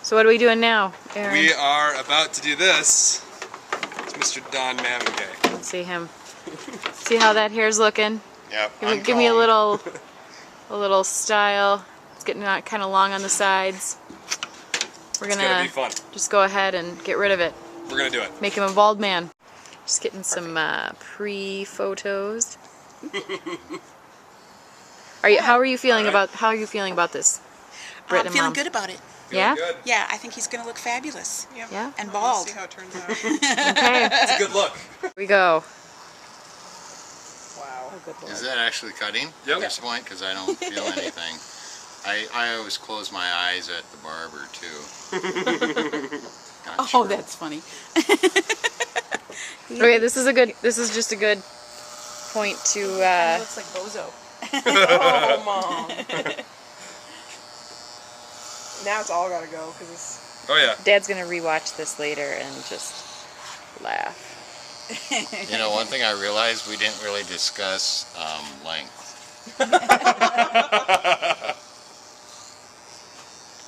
So what are we doing now, Aaron? We are about to do this. It's Mr. Don Mamengay. Let's see him. See how that hair's looking? Yep. Give me a little style. It's getting kind of long on the sides. We're gonna be fun. just go ahead and get rid of it. We're gonna do it. Make him a bald man. Just getting some pre-photos. How are you feeling about this? Britt I'm and feeling Mom? good about it. Yeah? Good. Yeah, I think he's going to look fabulous. Yep. Yeah? And We'll bald. see how it turns out. Okay. It's a good look. Here we go. Wow. Is that actually cutting Yep. at this point? Because I don't feel anything. I always close my eyes at the barber too. Not Oh, sure. that's funny. Okay, this is just a good point to looks like Bozo. Oh, Mom. Now it's all gotta go because it's. Oh yeah. Dad's gonna rewatch this later and just laugh. You know, one thing I realized, we didn't really discuss length.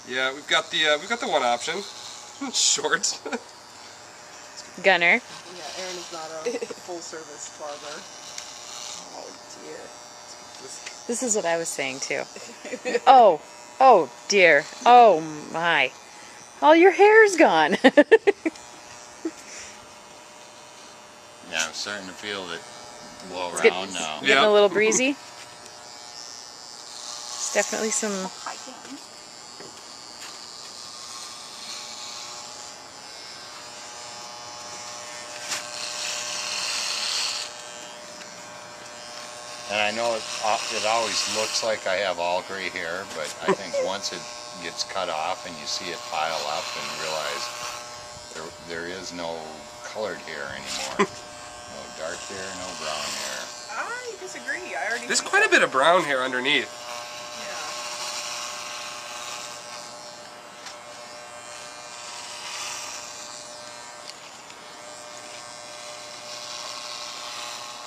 Yeah, we've got the one option. Short. Gunner. Yeah, Aaron is not a full service barber. Oh dear. This is what I was saying too. Oh dear. Oh my. All your hair's gone. Yeah, I'm starting to feel it blow around now. Getting Yeah. a little breezy. It's definitely some. Hi, Dan. And I know it always looks like I have all gray hair, but I think once it gets cut off and you see it pile up and realize there is no colored hair anymore. No dark hair, no brown hair. I disagree. I already. There's think quite a that- bit of brown hair underneath. Yeah.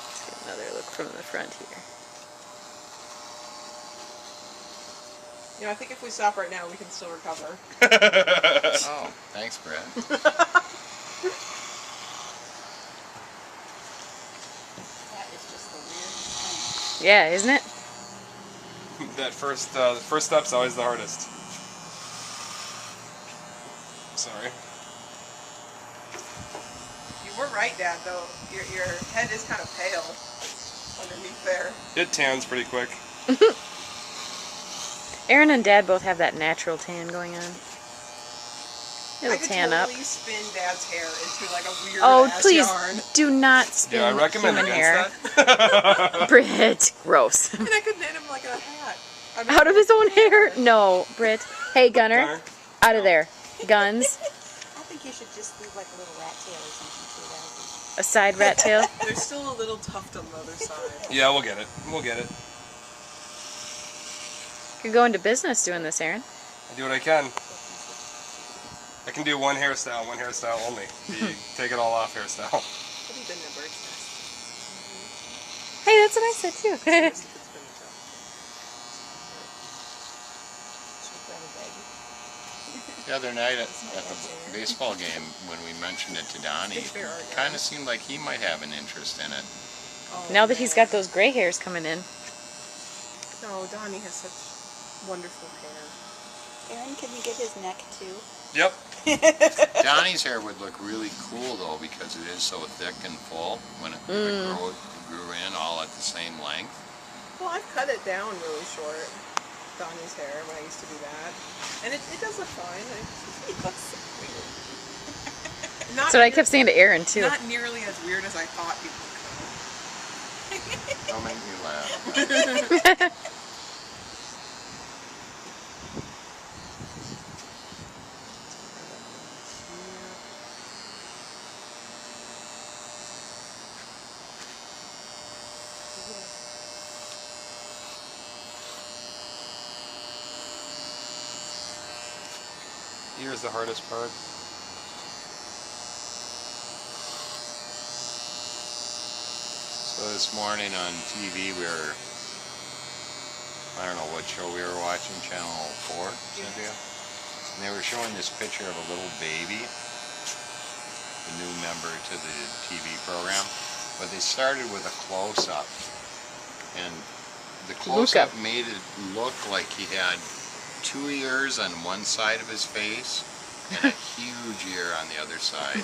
Let's get another look from the front here. You know, I think if we stop right now, we can still recover. Oh, thanks, Brad. That is just the weirdest thing. Yeah, isn't it? That the first step's always the hardest. Sorry. You were right, Dad. Though your head is kind of pale underneath there. It tans pretty quick. Aaron and Dad both have that natural tan going on. I It'll could tan up. totally spin Dad's hair into like a weird Oh, ass please yarn. do not spin Yeah, I recommend human against hair. that. Britt, gross. And I could knit him like a hat. I mean, Out of his own hair? No, Britt. Hey, Gunner, Gunner. out of there. Guns. I think you should just leave like a little rat tail or something to it. A side rat tail. There's still a little tuft on the other side. Yeah, we'll get it. We'll get it. You're going to business doing this, Aaron. I do what I can. I can do one hairstyle only. The take it all off hairstyle. Have you been in a bird's nest? Hey, that's what I said too. It's been The other night at the baseball game, when we mentioned it to Donnie, it kind of seemed like he might have an interest in it. Now that he's got those gray hairs coming in. No, Donnie has such wonderful hair. Aaron, can you get his neck too? Yep. Donnie's hair would look really cool though because it is so thick and full when it grew in all at the same length. Well, I've cut it down really short, Donnie's hair, when I used to do that. And it does look fine. It looks so weird. Not That's what I kept saying to Aaron too. Not nearly as weird as I thought people could. Don't make me laugh. Here's the hardest part. So this morning on TV I don't know what show we were watching, Channel 4, Cynthia? And they were showing this picture of a little baby, a new member to the TV program, but they started with a close-up, and the close-up made it look like he had 2 ears on one side of his face and a huge ear on the other side.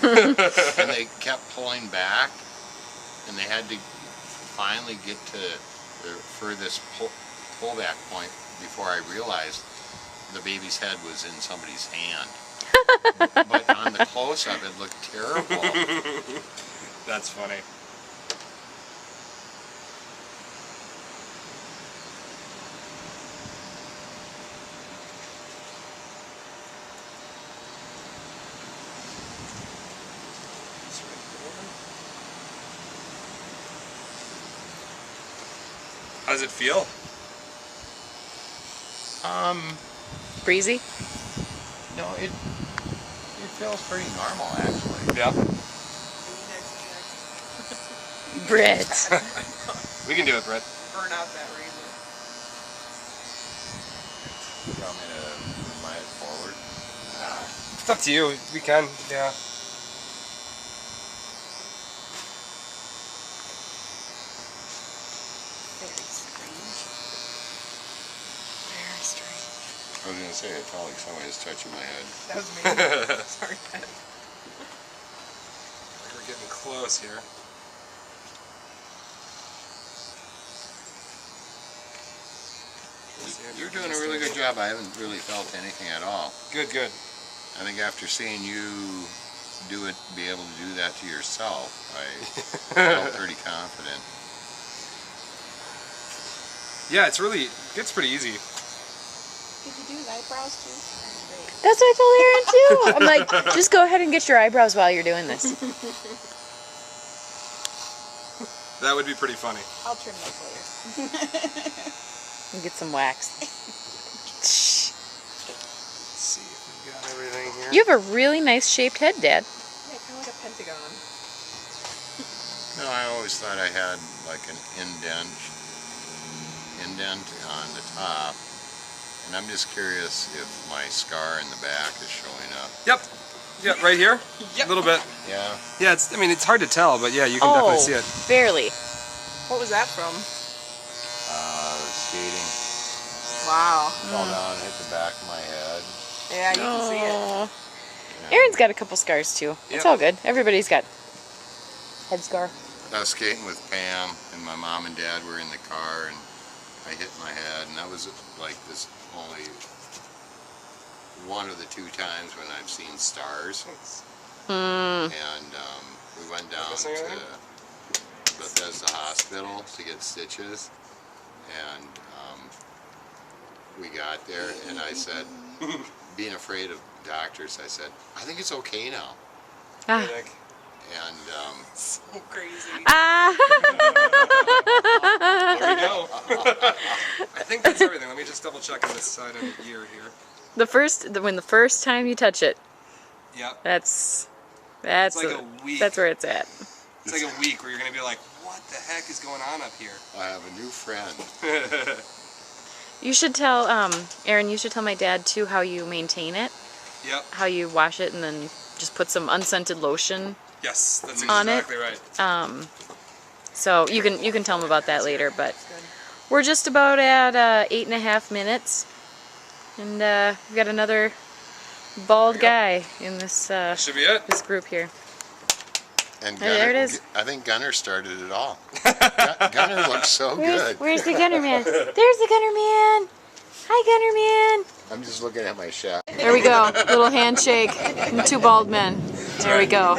And they kept pulling back, and they had to finally get to the furthest pullback point before I realized the baby's head was in somebody's hand. But on the close-up, it looked terrible. That's funny. How does it feel? Breezy? No, it feels pretty normal, actually. Yeah. Brett. We can do it, Brett. Burn out that razor. You want me to move my head forward? It's up to you. We can, yeah. Very strange. Very strange. I was going to say, it felt like somebody was touching my head. That was me. Sorry, Dad. We're getting close here. You're doing a really good job. I haven't really felt anything at all. Good, good. I think after seeing you do it, be able to do that to yourself, I felt pretty confident. Yeah, it's pretty easy. Did you do his eyebrows too? That's great. That's what I told Aaron too. I'm like, just go ahead and get your eyebrows while you're doing this. That would be pretty funny. I'll trim those later. And get some wax. Let's see if we've got everything here. You have a really nice shaped head, Dad. Yeah, kind of like a pentagon. No, I always thought I had like an indent on the top, and I'm just curious if my scar in the back is showing up. Yep. Yeah, right here? Yep. A little bit. Yeah. Yeah, it's hard to tell, but yeah, you can definitely see it. barely. What was that from? Skating. Wow. Fell down, hit the back of my head. Yeah, you can see it. Aw. Yeah. Aaron's got a couple scars too. It's Yep. all good. Everybody's got head scar. I was skating with Pam, and my mom and dad were in the car, and I hit my head, and that was like this only one of the 2 times when I've seen stars. Hmm. And we went down Missing to anything? Bethesda Hospital to get stitches, and we got there, and I said, being afraid of doctors, I said, I think it's okay now. Ah. Nick. And So crazy. Ah. There we go. I think that's everything. Let me just double check on this side of the ear here. the first time you touch it, Yep. that's It's like a week. that's where it's at. It's like a week where you're gonna be like, what the heck is going on up here? I have a new friend. You should tell Aaron. You should tell my dad too how you maintain it, Yep. how you wash it, and then just put some unscented lotion. Yes, that's On it? exactly right. So you can tell him about that later. But we're just about at 8.5 minutes, and we've got another bald guy in this Should be it. this group here. And Hey, there it is. I think Gunner started it all. Gunner looks so good. Where's the gunner man? There's the gunner man. Hi, gunner man. I'm just looking at my shaft. There we go. Little handshake from 2 bald men. There we go.